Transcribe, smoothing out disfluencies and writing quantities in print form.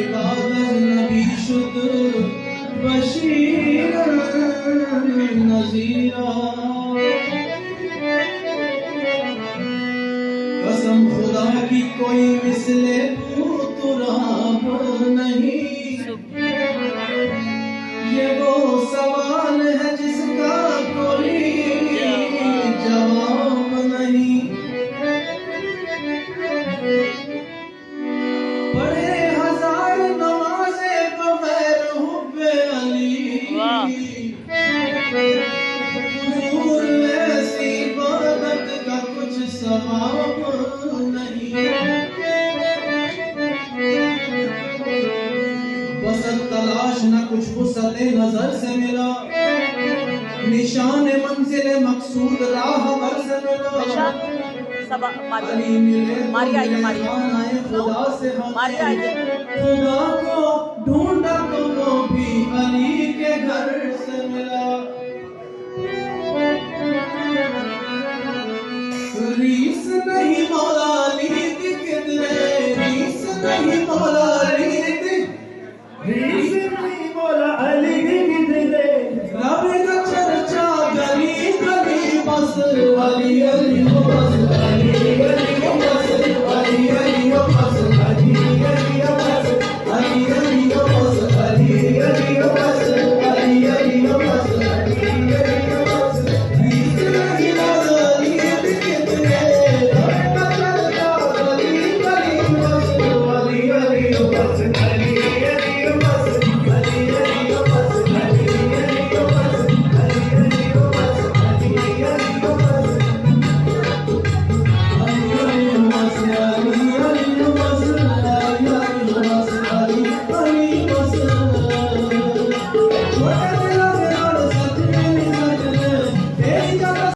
कागज नबी शुद बशीर नज़ीरा। कसम खुदा की कोई मिसले तुराब नहीं। ये वो सवाल है जिसका कोई जवाब नहीं। पढ़े हजार नमाज़े बगैर हुब्बे अली। हुजूर ऐसी इबादत का कुछ सवाब नहीं। वसत तलाश न कुछ वसत नजर से मिला। निशान मंजिल मकसूद राह बर से मिला। अली मिले खुदा से हम खुदा को ढूंढा तो वो भी अली के घर से मिला। रीस नहीं मौला अली